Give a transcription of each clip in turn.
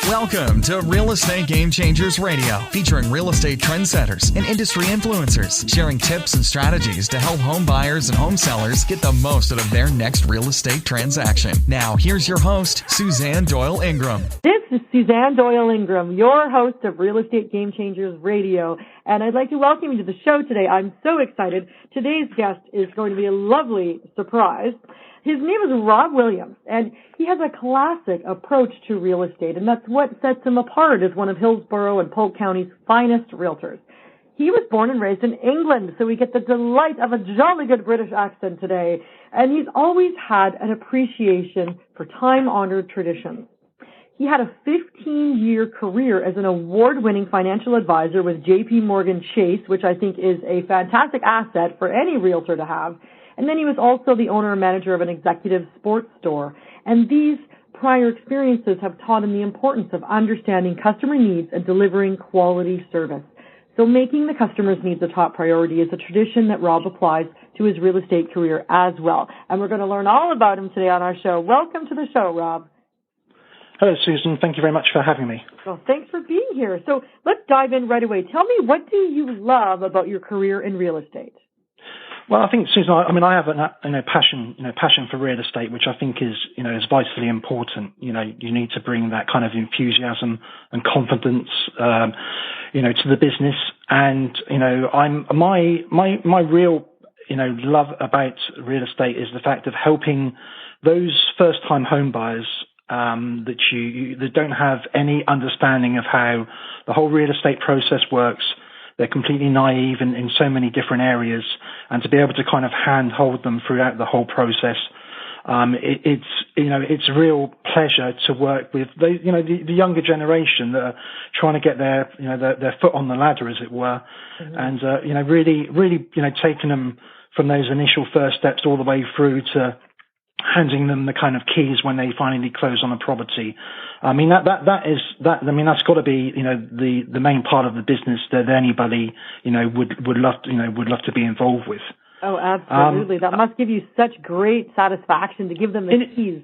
Welcome to Real Estate Game Changers Radio, featuring real estate trendsetters and industry influencers, sharing tips and strategies to help home buyers and home sellers get the most out of their next real estate transaction. Now, here's your host, Suzanne Doyle Ingram. This is Suzanne Doyle Ingram, your host of Real Estate Game Changers Radio, and I'd like to welcome you to the show today. I'm so excited. Today's guest is going to be a lovely surprise. His name is Rob Williams, and he has a classic approach to real estate, and that's what sets him apart as one of Hillsborough and Polk County's finest realtors. He was born and raised in England, so we get the delight of a jolly good British accent today, and he's always had an appreciation for time-honored traditions. He had a 15-year career as an award-winning financial advisor with JPMorgan Chase, which I think is a fantastic asset for any realtor to have. And then he was also the owner and manager of an executive sports store. And these prior experiences have taught him the importance of understanding customer needs and delivering quality service. So making the customer's needs a top priority is a tradition that Rob applies to his real estate career as well. And we're going to learn all about him today on our show. Welcome to the show, Rob. Hello, Susan. Thank you very much for having me. Well, thanks for being here. So let's dive in right away. Tell me, what do you love about your career in real estate? Well, I think, Susan, I have a passion for real estate, which I think is vitally important. You need to bring that kind of enthusiasm and confidence, to the business. And, my real, love about real estate is the fact of helping those first-time home buyers, that don't have any understanding of how the whole real estate process works. They're completely naive in so many different areas, and to be able to kind of handhold them throughout the whole process, it's a real pleasure to work with the younger generation that are trying to get their foot on the ladder, as it were, and really taking them from those initial first steps all the way through to handing them the kind of keys when they finally close on a property. I mean, that's got to be, the main part of the business that anybody, would love to be involved with. Oh, absolutely. That must give you such great satisfaction to give them the keys.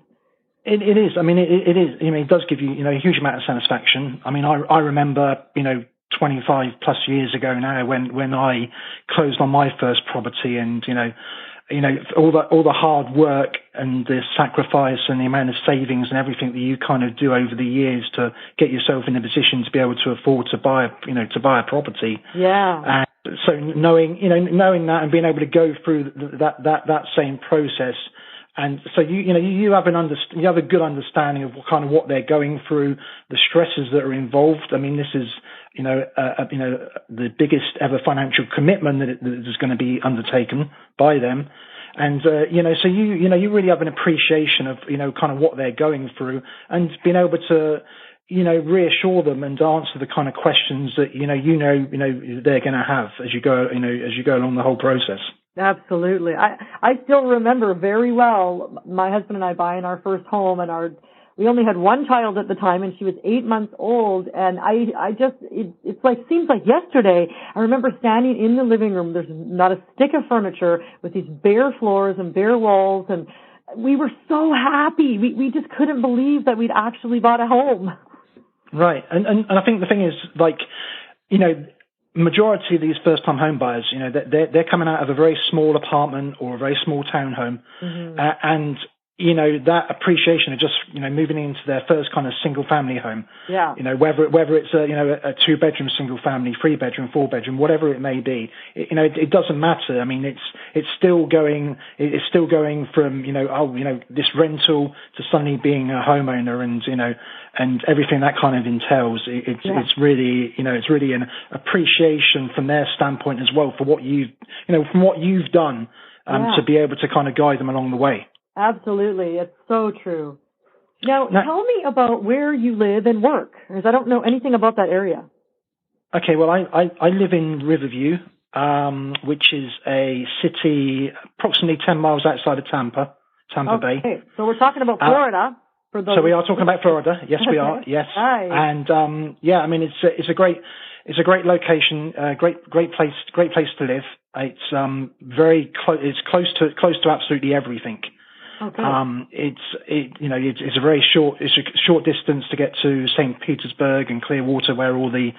It is. I mean, it is. It does give you, a huge amount of satisfaction. I mean, I remember, 25 plus years ago now when I closed on my first property, and, all the hard work and the sacrifice and the amount of savings and everything that you kind of do over the years to get yourself in a position to be able to afford to buy a property. Yeah. And so knowing that and being able to go through that same process. And so you have a good understanding of what they're going through, the stresses that are involved. I mean, this is the biggest ever financial commitment that is going to be undertaken by them, and so you really have an appreciation of kind of what they're going through, and being able to reassure them and answer the kind of questions that they're going to have as you go along the whole process. Absolutely. I still remember very well my husband and I buying our first home, and we only had one child at the time, and she was 8 months old, and seems like yesterday. I remember standing in the living room. There's not a stick of furniture, with these bare floors and bare walls, and we were so happy. We just couldn't believe that we'd actually bought a home. Right. And I think the thing is, majority of these first-time home buyers, they're coming out of a very small apartment or a very small townhome, and that appreciation of just moving into their first kind of single-family home. Yeah. Whether it's a two-bedroom single-family, three-bedroom, four-bedroom, whatever it may be, it doesn't matter. I mean, it's still going from this rental to suddenly being a homeowner, and everything that kind of entails. It's really an appreciation from their standpoint as well for what you've done to be able to kind of guide them along the way. Absolutely. It's so true. Now, tell me about where you live and work, because I don't know anything about that area. Okay, well, I live in Riverview, which is a city approximately 10 miles outside of Tampa Bay. Okay, so we're talking about Florida. So we are talking about Florida. Yes, we are. Yes. Hi. And I mean, it's a great location, great place to live. It's very close. It's close to absolutely everything. Okay. It's a very short distance to get to St. Petersburg and Clearwater, where all the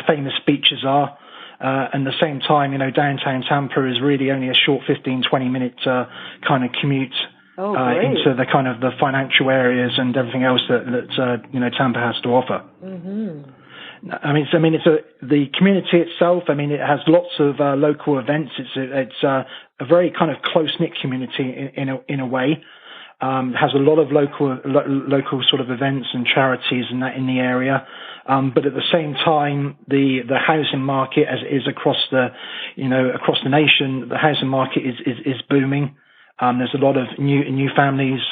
famous beaches are. And at the same time, downtown Tampa is really only a short 15-20 minute kind of commute into the kind of the financial areas and everything else that Tampa has to offer. Mm-hmm. The community itself. it has lots of local events. It's a very kind of close knit community in a way. Has a lot of local sort of events and charities and that in the area. But at the same time, the housing market, as it is across the nation, the housing market is booming. There's a lot of new families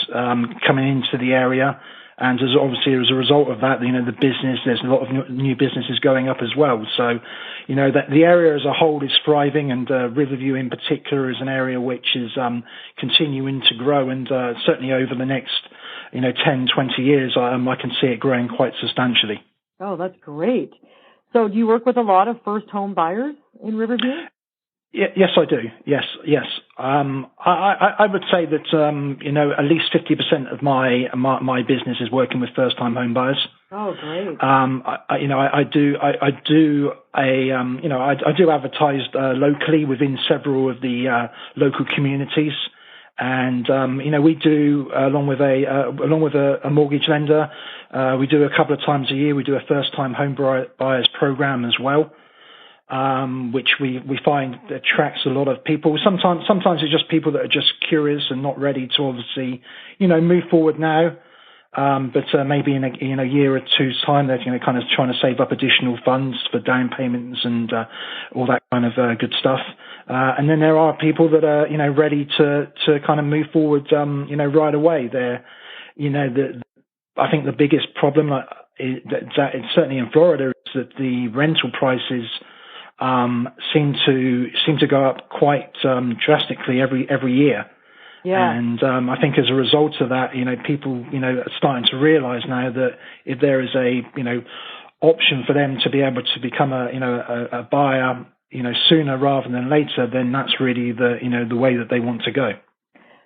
coming into the area. And as a result of that, there's a lot of new businesses going up as well. So, that the area as a whole is thriving, and Riverview in particular is an area which is continuing to grow, and certainly over the next 10, 20 years, I can see it growing quite substantially. Oh, that's great. So do you work with a lot of first home buyers in Riverview? Yes, I do. Yes. I would say that at least 50% of my business is working with first-time home buyers. Oh, great. I do advertise locally within several of the local communities, and we do along with a mortgage lender. We do a couple of times a year. We do a first-time home buyers program as well. Which we find attracts a lot of people. Sometimes it's just people that are just curious and not ready to obviously, move forward now. But maybe in a year or two's time, they're kind of trying to save up additional funds for down payments and all that kind of good stuff. And then there are people that are ready to kind of move forward right away. I think the biggest problem it's certainly in Florida is that the rental prices seem to go up quite drastically every year. Yeah. And I think as a result of that, people are starting to realise now that if there is a option for them to be able to become a buyer sooner rather than later, then that's really the way that they want to go.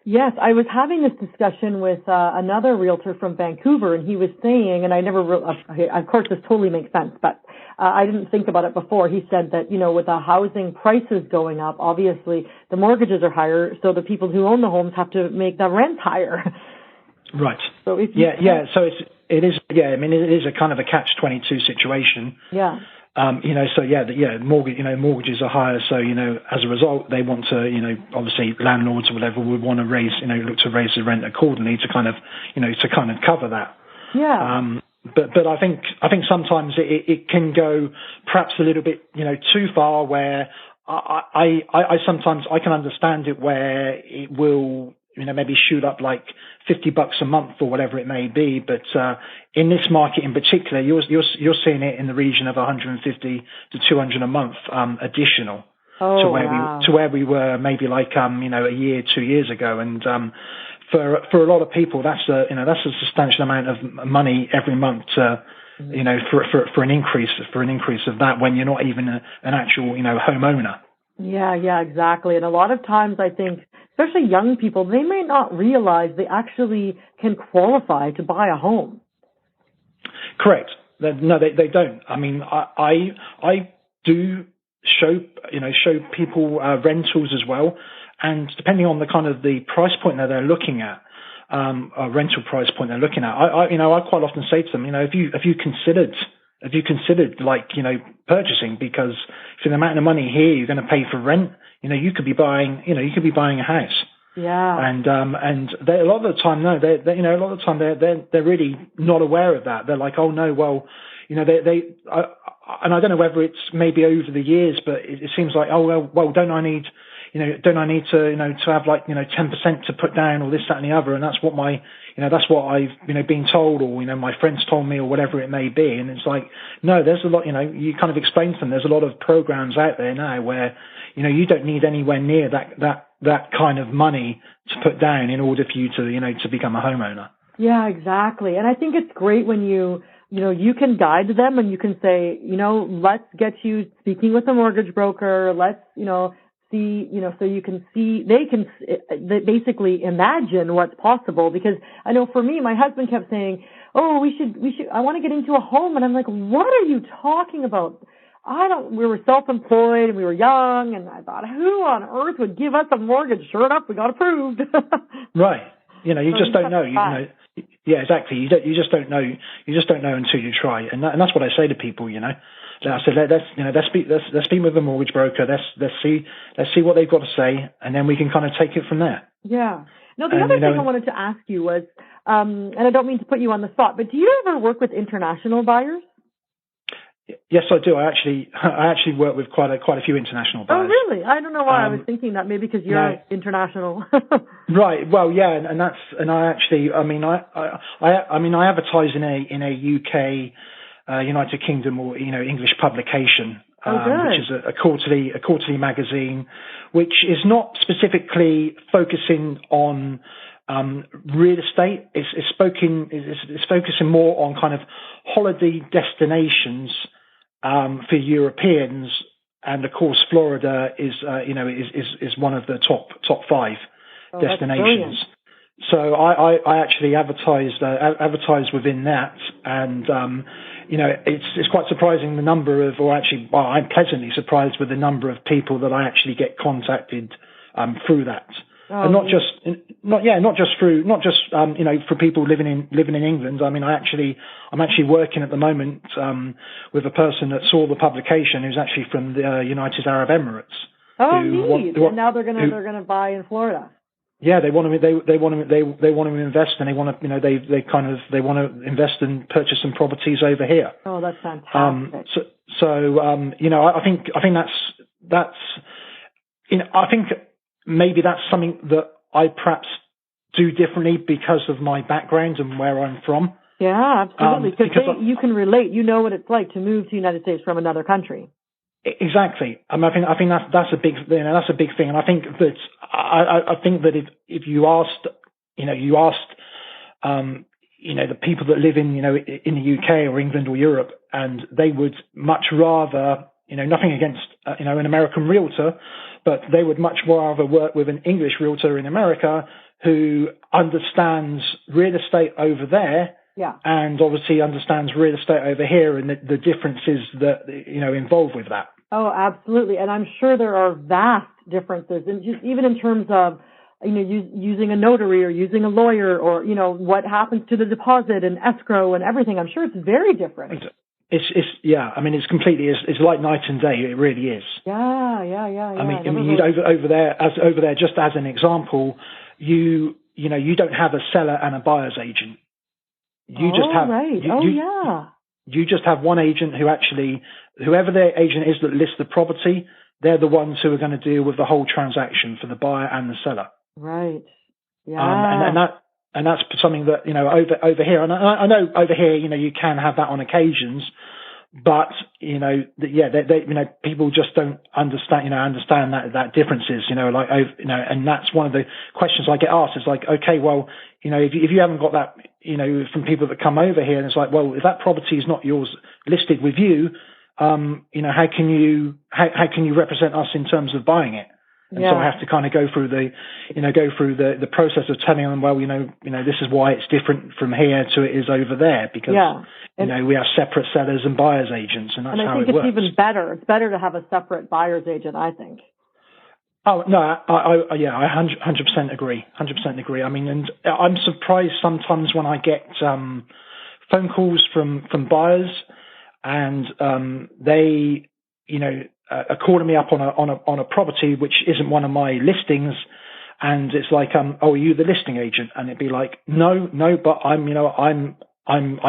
Yes, I was having this discussion with another realtor from Vancouver, and he was saying, and I never, of course, this totally makes sense, but I didn't think about it before. He said that, with the housing prices going up, obviously the mortgages are higher, so the people who own the homes have to make the rent higher. Right. So if So it is a kind of a catch-22 situation. Yeah. Mortgages are higher. So, as a result, they want to, obviously landlords or whatever would want to look to raise the rent accordingly to kind of cover that. Yeah. But I think sometimes it can go perhaps a little bit, too far, where I sometimes I can understand it where it will, maybe shoot up like $50 a month or whatever it may be. But in this market in particular, you're seeing it in the region of 150 to 200 a month additional to where we were maybe like a year, 2 years ago. And for a lot of people, that's a substantial amount of money every month to, for an increase of that when you're not even an actual homeowner. Yeah, exactly. And a lot of times I think, especially young people, they may not realize they actually can qualify to buy a home. Correct. No, they don't. I mean, I do show people rentals as well, and depending on the kind of the price point that they're looking at, a rental price point they're looking at, I quite often say to them, have you considered like, purchasing, because for the amount of money here you're going to pay for rent, you could be buying a house. Yeah. And a lot of the time, they're really not aware of that. They're like, oh no, well, and I don't know whether it's maybe over the years, but it seems like, oh well, don't I need to have like 10% to put down or this, that, and the other, and that's what I've been told, or my friends told me, or whatever it may be. And it's like, no, there's a lot. You kind of explain to them, there's a lot of programs out there now where you don't need anywhere near that kind of money to put down in order for you to become a homeowner. Yeah, exactly. And I think it's great when you can guide them and you can say, let's get you speaking with a mortgage broker. Let's, see, so you can see, they can basically imagine what's possible. Because I know for me, my husband kept saying, oh, we should, I want to get into a home. And I'm like, what are you talking about? We were self-employed and we were young, and I thought, who on earth would give us a mortgage? Sure enough, we got approved. Right. You just don't know. Yeah, exactly. You just don't know. You just don't know until you try. And that's what I say to people. I said, let's speak with a mortgage broker. Let's see what they've got to say, and then we can kind of take it from there. Yeah. No, the other thing I wanted to ask you was, and I don't mean to put you on the spot, but do you ever work with international buyers? Yes, I do. I actually work with quite a few international buyers. Oh, really? I don't know why I was thinking that. Maybe because you're international. Right. Well, yeah, I advertise in a UK, United Kingdom or English publication, which is a quarterly magazine, which is not specifically focusing on real estate. It's focusing more on kind of holiday destinations for Europeans, and of course Florida is one of the top 5 destinations. So I actually advertise within that, and it's quite surprising the number of, I'm pleasantly surprised with the number of people that I actually get contacted through that. And not just for people living in England. I mean, I'm actually working at the moment with a person that saw the publication who's actually from the United Arab Emirates. Oh, neat! And now they're gonna buy in Florida. Yeah, they want to invest, and they want to invest and purchase some properties over here. Oh, that's fantastic. I think maybe that's something that I perhaps do differently because of my background and where I'm from. Yeah, absolutely. Because you can relate. You know what it's like to move to the United States from another country. Exactly. I think that's a big thing, and I think that if you asked the people that live in the UK or England or Europe, and they would much rather, nothing against an American realtor, but they would much rather work with an English realtor in America who understands real estate over there. Yeah. And obviously understands real estate over here, and the differences that involved with that. Oh, absolutely. And I'm sure there are vast differences, and just even in terms of using a notary or using a lawyer, or what happens to the deposit and escrow and everything. I'm sure it's very different. It's it's like night and day. It really is. Yeah. I mean, over there, just as an example, you don't have a seller and a buyer's agent. You just have one agent who actually, whoever their agent is that lists the property, they're the ones who are going to deal with the whole transaction for the buyer and the seller. Right. Yeah. And that's something that over here, and I know over here, you can have that on occasions, but people just don't understand that differences, and that's one of the questions I get asked. It's like, okay, well, if you haven't got that, from people that come over here, and it's like, well, if that property is not yours listed with you, how can you represent us in terms of buying it? And so I have to kind of go through the process of telling them, well, this is why it's different from here to it is over there, because we have separate sellers and buyers agents, and that's how it works. And I think it's even better. It's better to have a separate buyer's agent, I think. Oh no, I 100% agree. 100% agree. I mean, and I'm surprised sometimes when I get phone calls from buyers, and they are calling me up on a property which isn't one of my listings, and it's like, are you the listing agent? And it'd be like, no, but I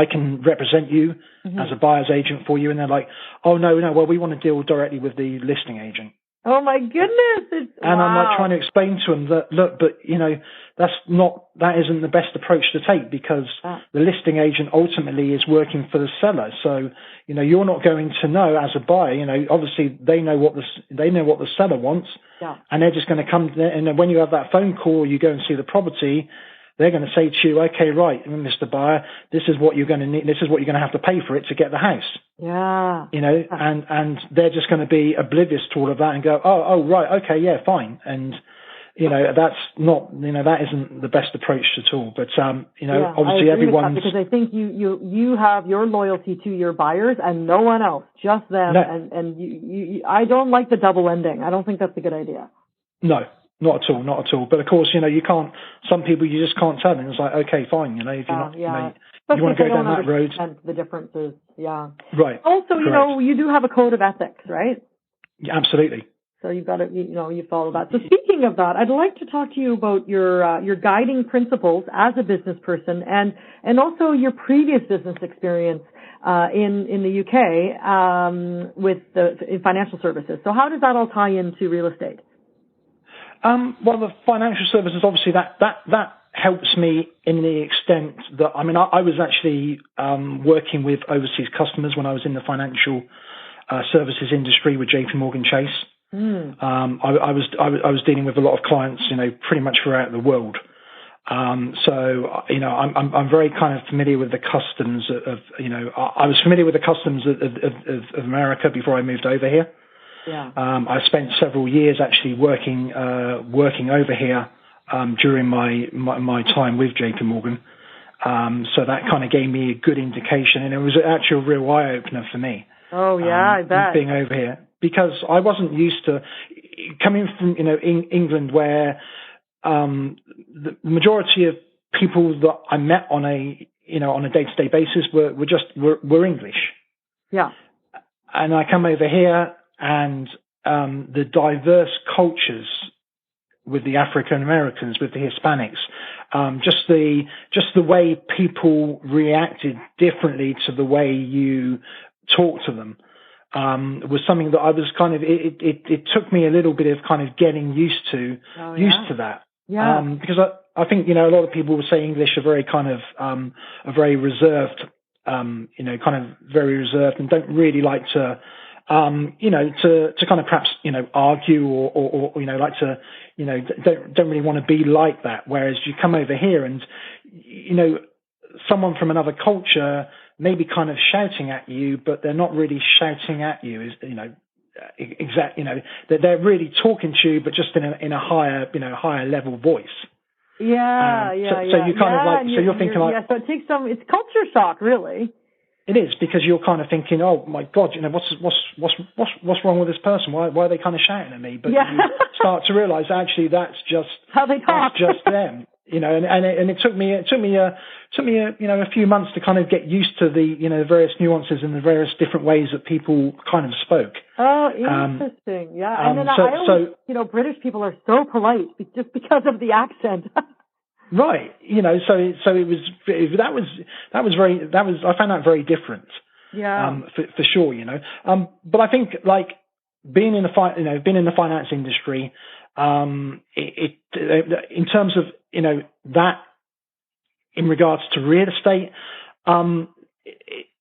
can represent you as a buyer's agent for you. And they're like, oh no, well, we want to deal directly with the listing agent. Oh my goodness! And I'm like trying to explain to them that, look, but that isn't the best approach to take, because the listing agent ultimately is working for the seller. So you're not going to know as a buyer. Obviously they know what the seller wants, and they're just going to come. And then when you have that phone call, you go and see the property. They're going to say to you, okay, right, Mr. Buyer, this is what you're going to need. This is what you're going to have to pay for it to get the house. Yeah. And they're just going to be oblivious to all of that and go, oh, right, okay, yeah, fine. And, that's not, that isn't the best approach at all. But, obviously everyone's... Because I think you have your loyalty to your buyers and no one else, just them. No. And you, I don't like the double ending. I don't think that's a good idea. No, not at all. But of course, you can't, some people you just can't tell them. It's like, okay, fine, if you're not, you want to go down that road. The differences, yeah. Right. Also, you do have a code of ethics, right? Yeah, absolutely. So you've got to, you follow that. So speaking of that, I'd like to talk to you about your guiding principles as a business person and also your previous business experience in the UK in financial services. So how does that all tie into real estate? Well, the financial services, obviously, that helps me in the extent that, I was actually working with overseas customers when I was in the financial services industry with JPMorgan Chase. I was dealing with a lot of clients, pretty much throughout the world. So I'm very kind of familiar with the customs of I was familiar with the customs of America before I moved over here. Yeah. I spent several years actually working over here during my time with JPMorgan. So that kind of gave me a good indication, and it was actually a real eye opener for me. Oh yeah, I bet. Being over here, because I wasn't used to coming from England, where the majority of people that I met on a day-to-day basis were English. Yeah. And I come over here, and the diverse cultures with the African Americans, with the Hispanics, just the way people reacted differently to the way you talk to them, was something that I was kind of, it took me a little bit of kind of getting used to that. Yeah. Because I think, a lot of people will say English are very kind of, are very reserved, kind of very reserved and don't really like to, to kind of perhaps, argue or like to, don't really want to be like that. Whereas you come over here and, someone from another culture may be kind of shouting at you, but they're not really shouting at you, they're really talking to you, but just in a higher level voice. So you kind of like, so you're thinking like, so it takes it's culture shock, really. It is, because you're kind of thinking, oh my God, what's wrong with this person? Why are they kind of shouting at me? But you start to realise actually that's just how they talk. That's just them, and it took me a few months to kind of get used to the various nuances and the various different ways that people kind of spoke. Oh, interesting. Yeah, and then I always, British people are so polite just because of the accent. Right, so it was I found that very different. Yeah. For sure, but I think like being in the finance industry, it in terms of that in regards to real estate,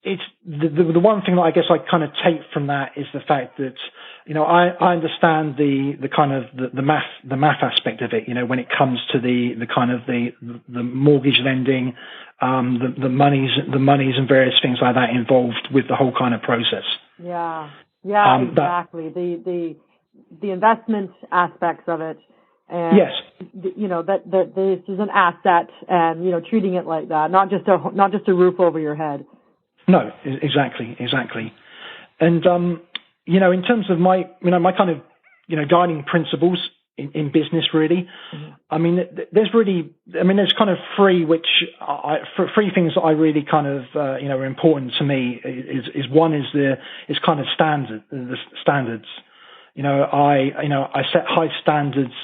it's the one thing that I guess I kind of take from that is the fact that I understand the kind of the math aspect of it. When it comes to the kind of the mortgage lending, the monies and various things like that involved with the whole kind of process. Yeah, exactly. The investment aspects of it. And, yes. That this is an asset, and treating it like that, not just a roof over your head. No, exactly. And, in terms of my kind of, guiding principles in business, really, mm-hmm. There's kind of three things that I really kind of, are important to me is one is kind of the standards. I set high standards,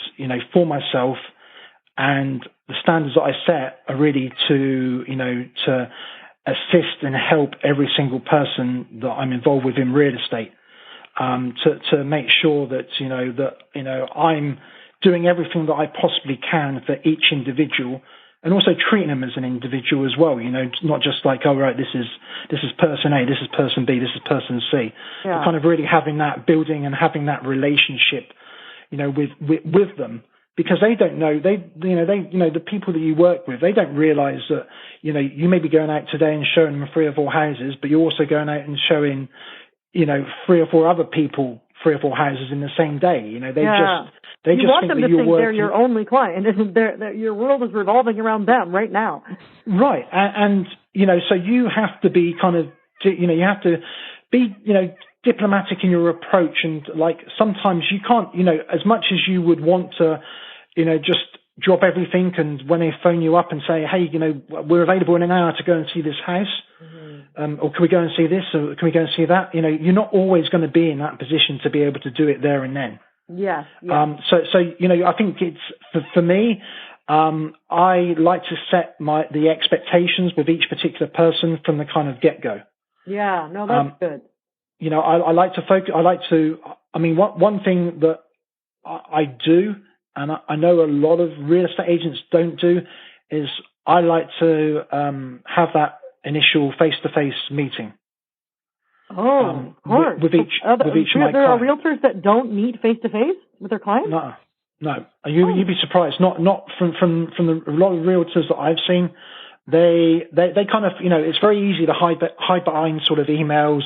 for myself, and the standards that I set are really to assist and help every single person that I'm involved with in real estate, to make sure that, I'm doing everything that I possibly can for each individual, and also treating them as an individual as well, not just like, oh, right, this is person A, this is person B, this is person C. Yeah. But kind of really having that building and having that relationship, with them, because they don't know, the people that you work with, they don't realize that, you may be going out today and showing them 3 or 4 houses, but you're also going out and showing, 3 or 4 other people 3 or 4 houses in the same day. They you just want think them that to you're think working. they're your only client, and that your world is revolving around them right now. Right. And so you have to be you have to be, diplomatic in your approach. And like, sometimes you can't, as much as you would want to, just drop everything. And when they phone you up and say, hey, we're available in an hour to go and see this house, or can we go and see this, or can we go and see that? You're not always going to be in that position to be able to do it there and then. Yes. So I think it's for me. I like to set the expectations with each particular person from the kind of get go. Yeah. No, that's good. I like to focus. One thing that I do, and I know a lot of real estate agents don't do, is I like to have that initial face-to-face meeting. Oh, of course. With each of my clients. There are realtors that don't meet face-to-face with their clients? No. You'd be surprised. Not from a lot of realtors that I've seen. They kind of, it's very easy to hide behind sort of emails,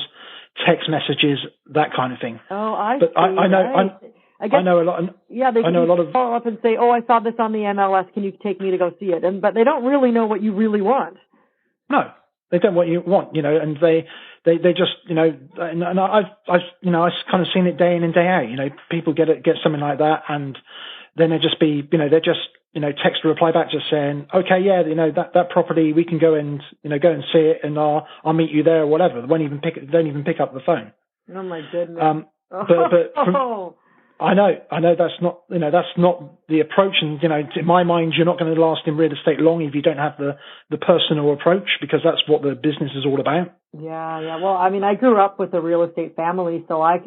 text messages, that kind of thing. Oh, I but see. I know. I know a lot. Yeah, they can follow up and say, "Oh, I saw this on the MLS. Can you take me to go see it?" But they don't really know what you really want. No, they don't what you want, and they just, and I've kind of seen it day in and day out. People get something like that, and then they just text a reply back just saying, okay, yeah, that property, we can go and see it, and I'll meet you there or whatever. They don't even pick up the phone. Oh my goodness. I know that's not the approach, and in my mind, you're not going to last in real estate long if you don't have the personal approach, because that's what the business is all about. Yeah. Well, I grew up with a real estate family, so I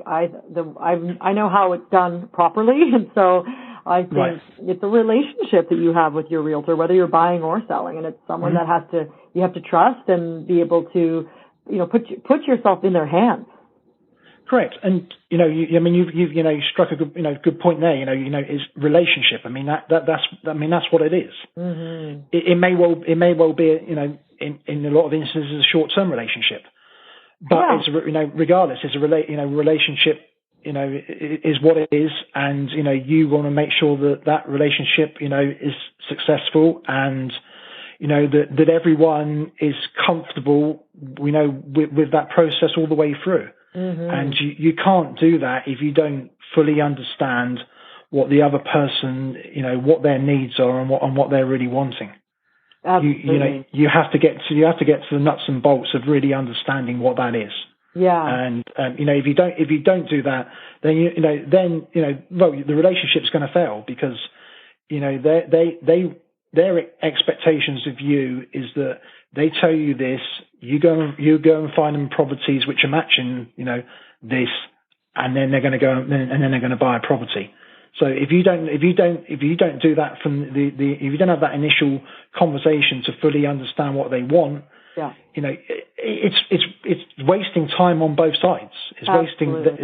know how it's done properly, and so I think it's a relationship that you have with your realtor, whether you're buying or selling, and it's someone that you have to trust and be able to, put yourself in their hands. Correct, and you've struck a good point there. Is relationship. That's what it is. Mm-hmm. It may well be in a lot of instances a short term relationship, but it's regardless, it's a relationship. Is what it is, and you want to make sure that relationship is successful, and that everyone is comfortable with that process all the way through. Mm-hmm. And you can't do that if you don't fully understand what the other person, what their needs are and what they're really wanting. Absolutely. You have to get to the nuts and bolts of really understanding what that is. Yeah. And if you don't do that, then the relationship's going to fail, because their expectations of you is that they tell you this, you go and find them properties which are matching, this, and then they're going to go and then they're going to buy a property. So if you don't do that from if you don't have that initial conversation to fully understand what they want, it's wasting time on both sides. It's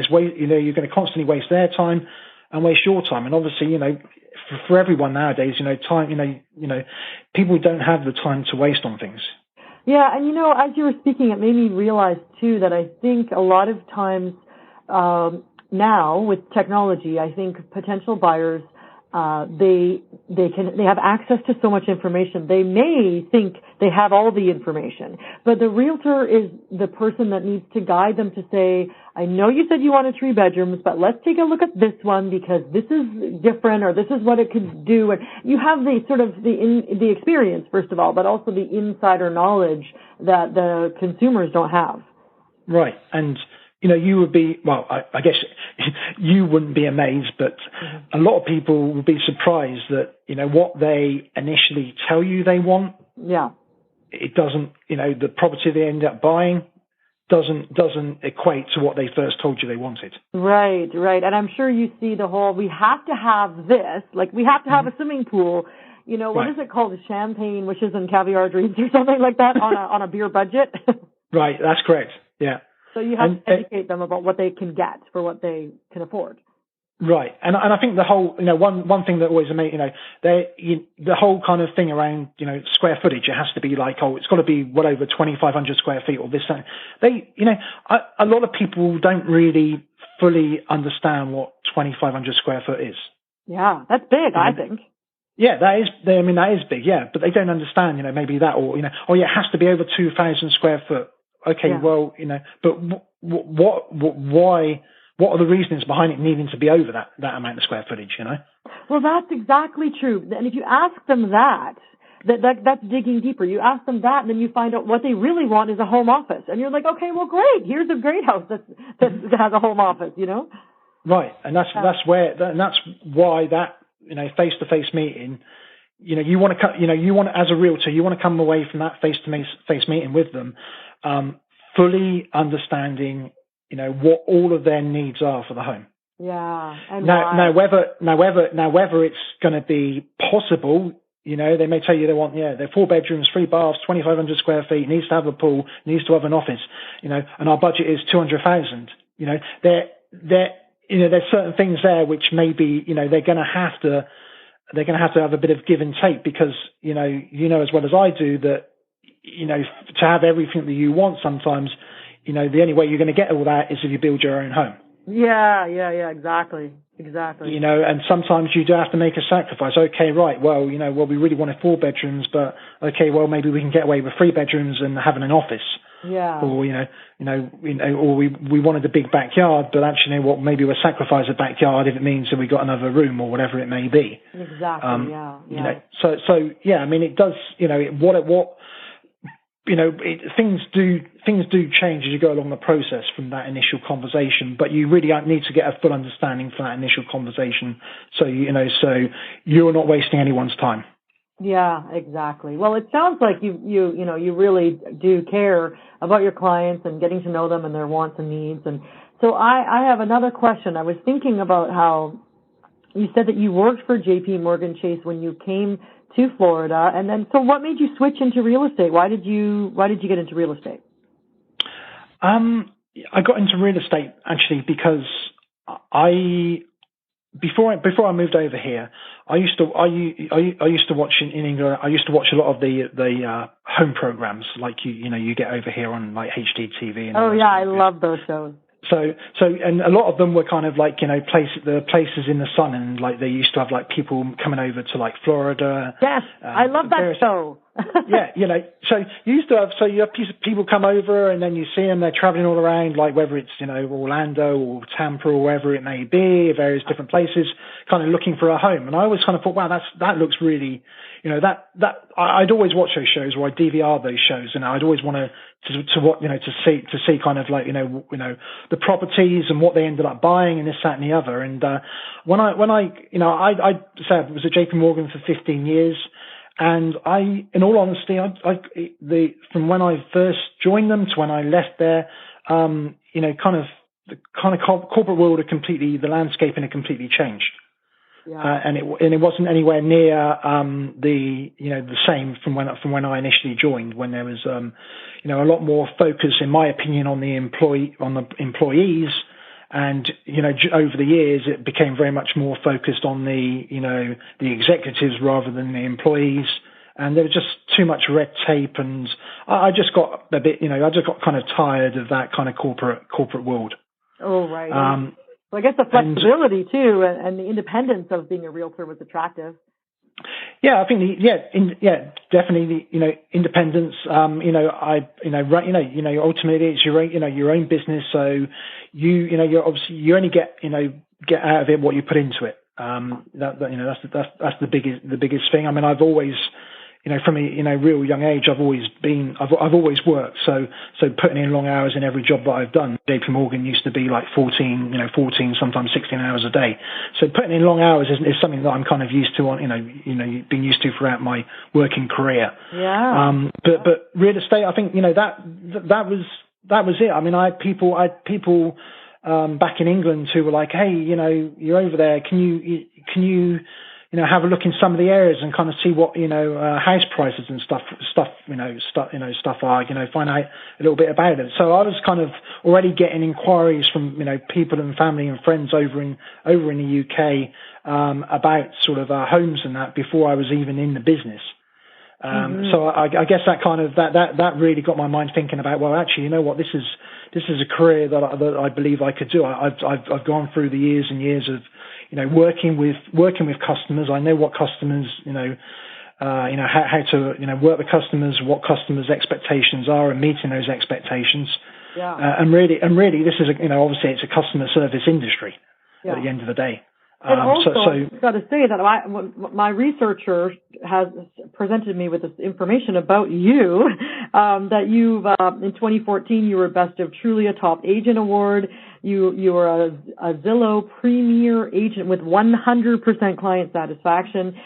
you're going to constantly waste their time and waste your time. And obviously, for everyone nowadays, time, people don't have the time to waste on things. Yeah, and as you were speaking, it made me realize too that I think a lot of times now with technology, I think potential buyers they have access to so much information. They may think they have all the information, but the realtor is the person that needs to guide them to say, I know you said you wanted 3 bedrooms, but let's take a look at this one because this is different, or this is what it could do. And you have the sort of the experience, first of all, but also the insider knowledge that the consumers don't have. Right. And you would be, well, I guess you wouldn't be amazed, but a lot of people would be surprised that, what they initially tell you they want. Yeah. It doesn't, the property they end up buying doesn't equate to what they first told you they wanted. Right. And I'm sure you see the whole, we have to have this, like we have to have a swimming pool. What is it called? Champagne, wishes and caviar dreams or something like that on a beer budget. Right. That's correct. Yeah. So you have to educate them about what they can get for what they can afford. Right, and I think the whole, one thing that always amazes, the whole kind of thing around, square footage, it has to be like, it's got to be well over 2,500 square feet or this, that. A lot of people don't really fully understand what 2,500 square foot is. Yeah, that's big, I think. Yeah, that is big, yeah, but they don't understand, maybe that, or, it has to be over 2,000 square foot. Okay, yeah. Well, but why? What are the reasons behind it needing to be over that amount of square footage, Well, that's exactly true. And if you ask them that's digging deeper. You ask them that, and then you find out what they really want is a home office. And you're like, okay, well, great. Here's a great house that has a home office, Right, and that's why that, face-to-face meeting, you want to, as a realtor, you want to come away from that face-to-face meeting with them, fully understanding, what all of their needs are for the home. Yeah. And now whether it's going to be possible, they may tell you they want, they're 4 bedrooms, 3 baths, 2,500 square feet, needs to have a pool, needs to have an office, and our budget is 200,000. There's certain things there which maybe, they're going to have to have a bit of give and take, because, as well as I do that, to have everything that you want sometimes, the only way you're going to get all that is if you build your own home. Yeah, exactly. And sometimes you do have to make a sacrifice. Okay, right, well, we really wanted 4 bedrooms, but okay, well, maybe we can get away with 3 bedrooms and having an office. Yeah. Or, or we wanted a big backyard, but actually, maybe we'll sacrifice a backyard if it means that we got another room or whatever it may be. Exactly, yeah. It does, things do change as you go along the process from that initial conversation, but you really need to get a full understanding from that initial conversation, so you're not wasting anyone's time. Yeah, exactly. Well, it sounds like you really do care about your clients and getting to know them and their wants and needs. And so I have another question. I was thinking about how you said that you worked for JPMorgan Chase when you came to Florida, and then so what made you switch into real estate? Why did you get into real estate? I got into real estate actually because before I moved over here, I used to watch in England. I used to watch a lot of the home programs like you get over here on like HGTV. And I love those shows. So, and a lot of them were kind of like, the places in the sun, and like they used to have like people coming over to like Florida. Yes, I love that show. So you have people come over, and then you see them, they're traveling all around, like whether it's, Orlando or Tampa or wherever it may be, various different places, kind of looking for a home. And I always kind of thought, wow, that looks really, I'd always watch those shows, or I'd DVR those shows, and I'd always want to see kind of like, the properties and what they ended up buying and this, that, and the other. And, when I said I was at JPMorgan for 15 years. And in all honesty, from when I first joined them to when I left there, the corporate world the landscaping had completely changed. Yeah. And it wasn't anywhere near the same from when I initially joined, when there was a lot more focus, in my opinion, on the employees. And, over the years, it became very much more focused on the executives rather than the employees. And there was just too much red tape. And I just got a bit, I just got kind of tired of that kind of corporate world. Oh, right. So I guess the flexibility too, and the independence of being a realtor was attractive. Yeah, I think definitely, independence. Ultimately it's your own business. So you're obviously, you only get out of it what you put into it. That's the biggest thing. I mean, I've always, from a real young age, I've always worked. So putting in long hours in every job that I've done. JPMorgan used to be like 14, sometimes 16 hours a day. So putting in long hours is something that I'm kind of used to been used to throughout my working career. Yeah. But real estate, I think, that was it. I mean, I had people back in England who were like, hey, you're over there. Can you have a look in some of the areas and kind of see what, house prices and stuff are, find out a little bit about it. So I was kind of already getting inquiries from, people and family and friends over in the UK, about sort of homes and that before I was even in the business. So I guess that kind of, that really got my mind thinking about, well, actually, you know what, this is a career that I believe I could do. I've gone through the years and years of, working with customers. I know what customers, how to, work with customers, what customers' expectations are, and meeting those expectations. Yeah. And really, this is obviously it's a customer service industry at the end of the day. And also, I've got to say that my researcher has presented me with this information about you, that you've, in 2014, you were Best of Truly a Top Agent Award. You were a Zillow Premier Agent with 100% client satisfaction.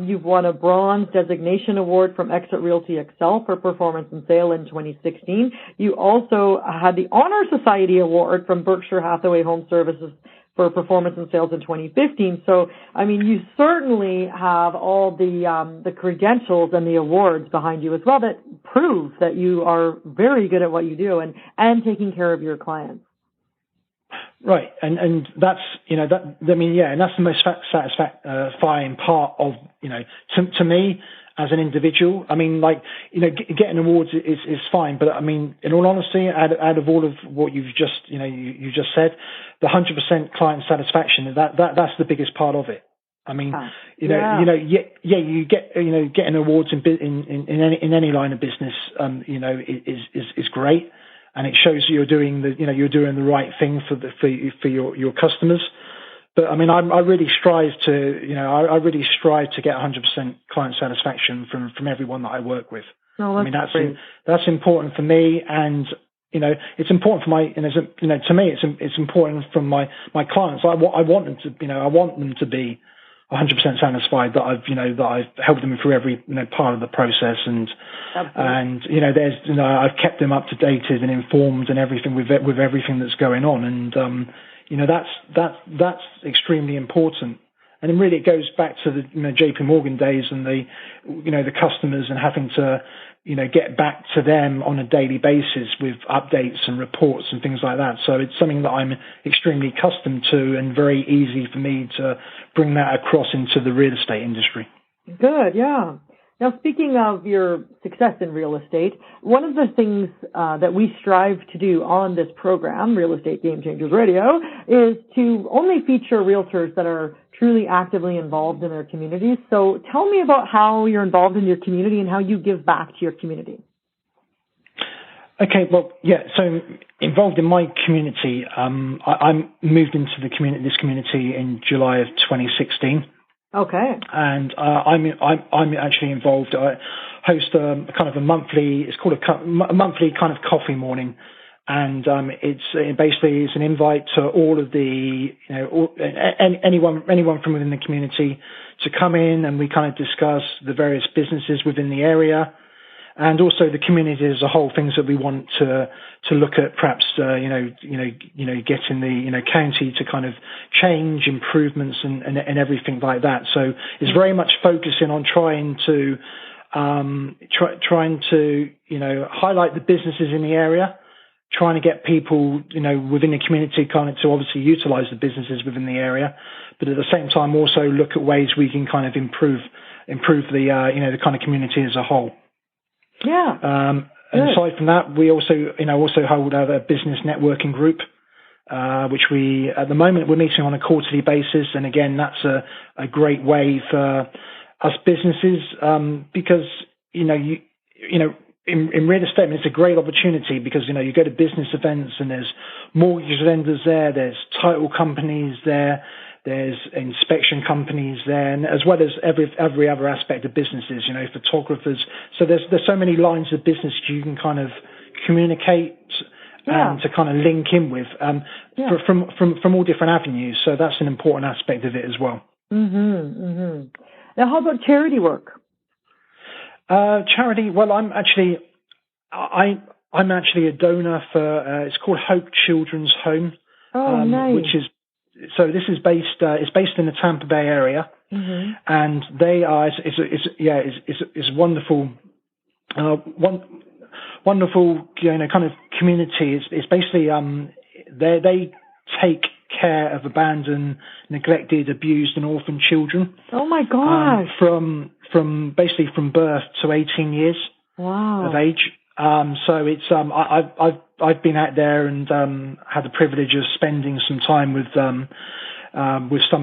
You've won a Bronze Designation Award from Exit Realty Excel for Performance and Sale in 2016. You also had the Honor Society Award from Berkshire Hathaway Home Services for Performance and Sales in 2015. So, I mean, you certainly have all the credentials and the awards behind you as well that prove that you are very good at what you do and taking care of your clients. Right, and that's and that's the most satisfying part of to me as an individual. I mean, getting awards is fine, but I mean, in all honesty, out of all of what you've just you just said, the 100% client satisfaction that's the biggest part of it. I mean, you get getting awards in any line of business, is great. And it shows you're doing the right thing for your customers. But I mean, I really strive to get 100% client satisfaction from everyone that I work with. Oh, I mean, that's important for me, and it's important for my to me it's important from my clients. I want them to be 100% satisfied that I've helped them through every part of the process, and I've kept them up to date and informed and everything with everything that's going on, and that's extremely important. And then really it goes back to the JPMorgan days and the customers and having to get back to them on a daily basis with updates and reports and things like that. So it's something that I'm extremely accustomed to and very easy for me to bring that across into the real estate industry. Good, yeah. Now, speaking of your success in real estate, one of the things that we strive to do on this program, Real Estate Game Changers Radio, is to only feature realtors that are truly actively involved in their communities. So tell me about how you're involved in your community and how you give back to your community. Okay, well, yeah. So involved in my community, I moved into this community in July of 2016. Okay. And I'm actually involved. I host a kind of a monthly. It's called a monthly kind of coffee morning, and it's basically an invite to all of the anyone from within the community to come in, and we kind of discuss the various businesses within the area, and also the community as a whole, things that we want to look at, perhaps getting the county to kind of change, improvements and everything like that. So it's very much focusing on trying to highlight the businesses in the area, trying to get people within the community kind of to obviously utilize the businesses within the area, but at the same time also look at ways we can kind of improve the the kind of community as a whole. Yeah. And aside from that, we also hold a business networking group, which we at the moment we're meeting on a quarterly basis, and again that's a great way for us businesses because in real estate it's a great opportunity because you go to business events and there's mortgage lenders there's title companies there's inspection companies there, and as well as every other aspect of businesses, photographers. So there's so many lines of business you can kind of communicate and to kind of link in with from all different avenues. So that's an important aspect of it as well. Mm-hmm, mm-hmm. Now, how about charity work? Charity. Well, I'm actually a donor for. It's called Hope Children's Home, nice. which is. So this is based. It's based in the Tampa Bay area. and they are it's wonderful, wonderful kind of community. It's basically they take care of abandoned, neglected, abused, and orphaned children. Oh my gosh! From basically from birth to 18 years of age. So it's I've been out there and had the privilege of spending some time with some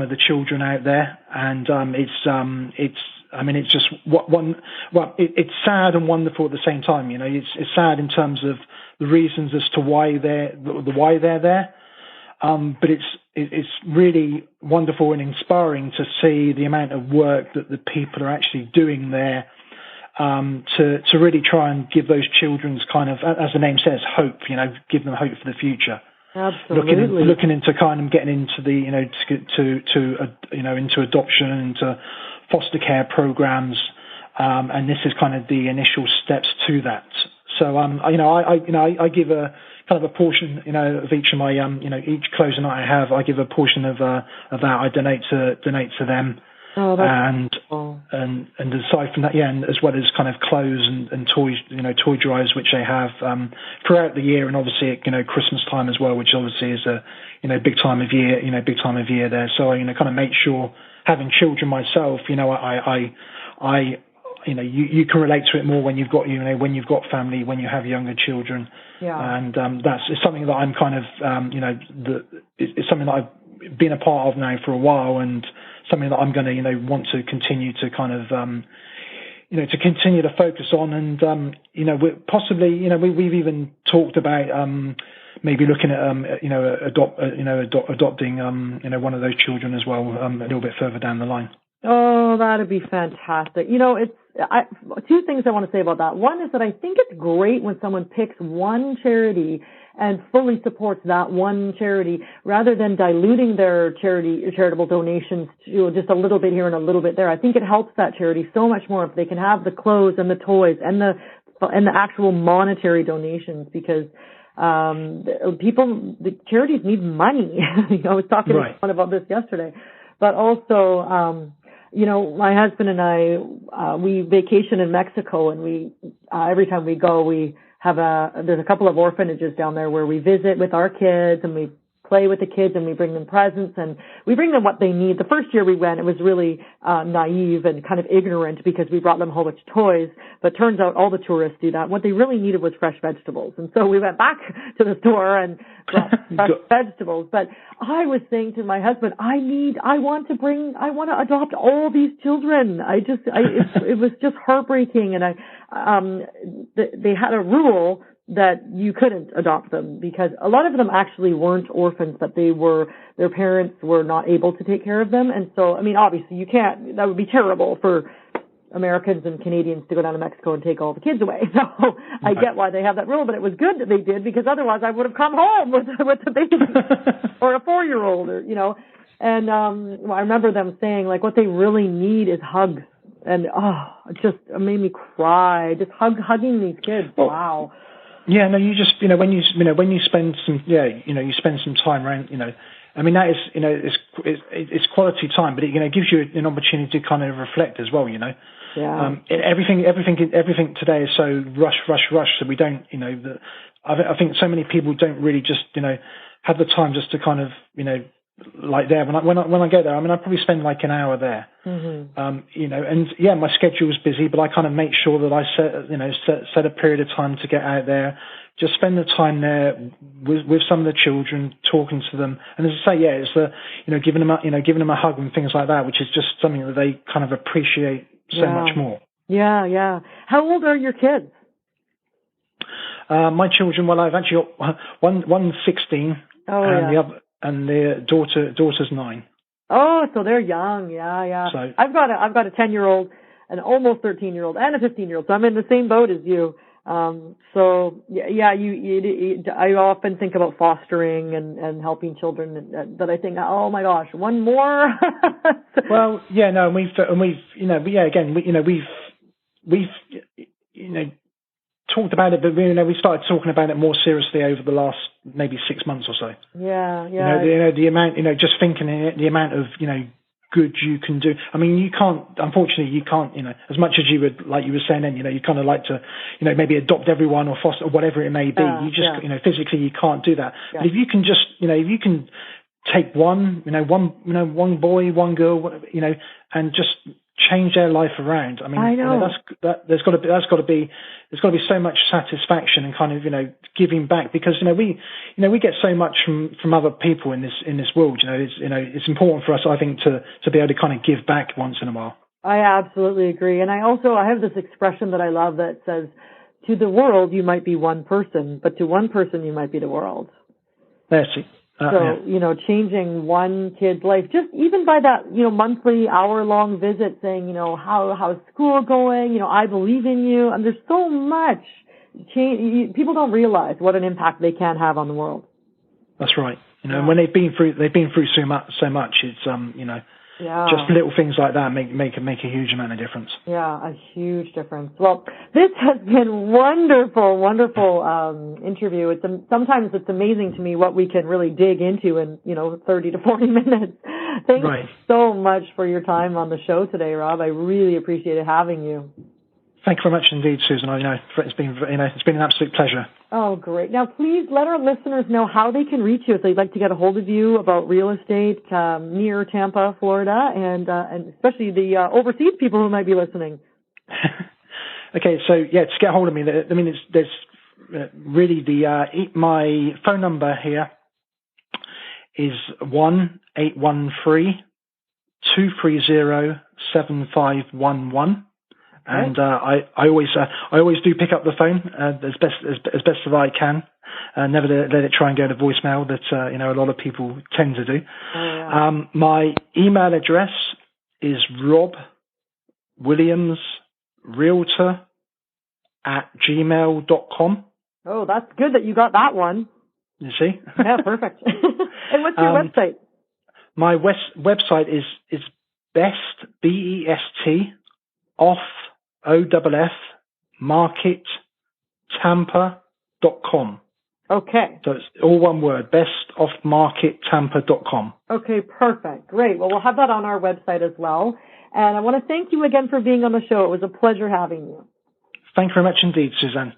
of the children out there, and it's just it's sad and wonderful at the same time. You know, it's sad in terms of the reasons as to why they're there, but it's really wonderful and inspiring to see the amount of work that the people are actually doing there. To really try and give those children's kind of, as the name says, hope. You know, give them hope for the future. Absolutely. Looking into kind of getting into the into adoption and into foster care programs, and this is kind of the initial steps to that. So I give a kind of a portion of each of my each closing night I have, I give a portion of that I donate to them. Oh, and aside from that, and as well as kind of clothes and toys, toy drives which they have throughout the year, and obviously at Christmas time as well, which obviously is a big time of year there. So I kind of make sure, having children myself, I you can relate to it more when you've got family, when you have younger children, and it's something that I'm kind of it's something that I've been a part of now for a while, and something that I'm going to, want to continue to kind of, to continue to focus on. And, we're possibly, we've even talked about maybe looking at, adopting, one of those children as well, a little bit further down the line. Oh, that'd be fantastic. Two things I want to say about that. One is that I think it's great when someone picks one charity and fully supports that one charity rather than diluting their charitable donations to just a little bit here and a little bit there. I think it helps that charity so much more if they can have the clothes and the toys and the actual monetary donations, because the charities need money. I was talking to someone about this yesterday, but also my husband and I, we vacation in Mexico, and we every time we go, we have there's a couple of orphanages down there where we visit with our kids, and we play with the kids, and we bring them presents, and we bring them what they need. The first year we went, it was really naive and kind of ignorant because we brought them a whole bunch of toys, but turns out all the tourists do that. What they really needed was fresh vegetables. And so we went back to the store and brought fresh vegetables. But I was saying to my husband, I want to adopt all these children. It was just heartbreaking. And they had a rule that you couldn't adopt them because a lot of them actually weren't orphans, but their parents were not able to take care of them. And so, obviously you can't, that would be terrible for Americans and Canadians to go down to Mexico and take all the kids away. So I get why they have that rule, but it was good that they did, because otherwise I would have come home with the baby or a 4-year-old and I remember them saying like what they really need is hugs. And it just made me cry, just hugging these kids. Wow. Yeah, no, you just, when you spend some, you spend some time around, that is, it's quality time, but it, gives you an opportunity to kind of reflect as well, Yeah. Everything today is so rush. So we don't, I think so many people don't really just, have the time just to kind of, like there. When I go there, I probably spend like an hour there. Mm-hmm. And my schedule is busy, but I kind of make sure that I set a period of time to get out there, just spend the time there with some of the children, talking to them. And as I say, it's giving them a hug and things like that, which is just something that they kind of appreciate so much more. Yeah. How old are your kids? My children, well, I've actually got one's 16, and the daughter's 9. Oh, so they're young. Yeah. So, I've got a 10-year-old, an almost 13-year-old, and a 15-year-old. So I'm in the same boat as you. So I often think about fostering and helping children, but I think, oh my gosh, one more. Well, we've talked about it, but we started talking about it more seriously over the last maybe 6 months or so. Yeah. The amount, just thinking the amount of good you can do. I mean, unfortunately, you can't, as much as you would, like you were saying then, you kind of like to, maybe adopt everyone or foster, or whatever it may be. You just, physically you can't do that. Yeah. But if you can just, if you can take one boy, one girl, whatever, and just change their life around. I mean, I know. There's got to be so much satisfaction and kind of, giving back, because, we get so much from other people in this world. It's important for us, I think, to be able to kind of give back once in a while. I absolutely agree. And I have this expression that I love that says, to the world, you might be one person, but to one person, you might be the world. That's it. Changing one kid's life, just even by that, monthly hour-long visit saying, how's school going? I believe in you. And there's so much change. People don't realize what an impact they can have on the world. That's right. And when they've been through so much, it's, just little things like that make a huge amount of difference. Yeah, a huge difference. Well, this has been wonderful interview. Sometimes it's amazing to me what we can really dig into in 30 to 40 minutes. Thanks so much for your time on the show today, Rob. I really appreciated having you. Thank you very much indeed, Susan. It's been an absolute pleasure. Oh, great. Now, please let our listeners know how they can reach you if they'd like to get a hold of you about real estate near Tampa, Florida, and especially the overseas people who might be listening. Okay, so to get hold of me, there's really my phone number here is 1-813-230-7511. And I always do pick up the phone as best as I can. Never let it try and go to voicemail that a lot of people tend to do. My email address is robwilliamsrealtor@gmail.com. Oh, that's good that you got that one. You see? Yeah, perfect. And what's your website? My website is best, BEST, off OFF market Tampa.com. Okay. So it's all one word, bestoffmarkettampa.com. Okay, perfect. Great. Well, we'll have that on our website as well. And I want to thank you again for being on the show. It was a pleasure having you. Thank you very much indeed, Suzanne.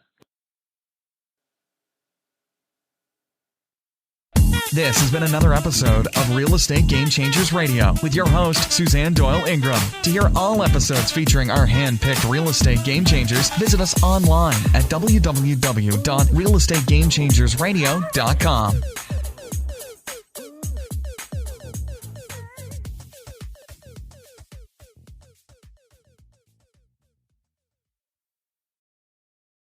This has been another episode of Real Estate Game Changers Radio with your host, Suzanne Doyle Ingram. To hear all episodes featuring our hand-picked real estate game changers, visit us online at www.realestategamechangersradio.com.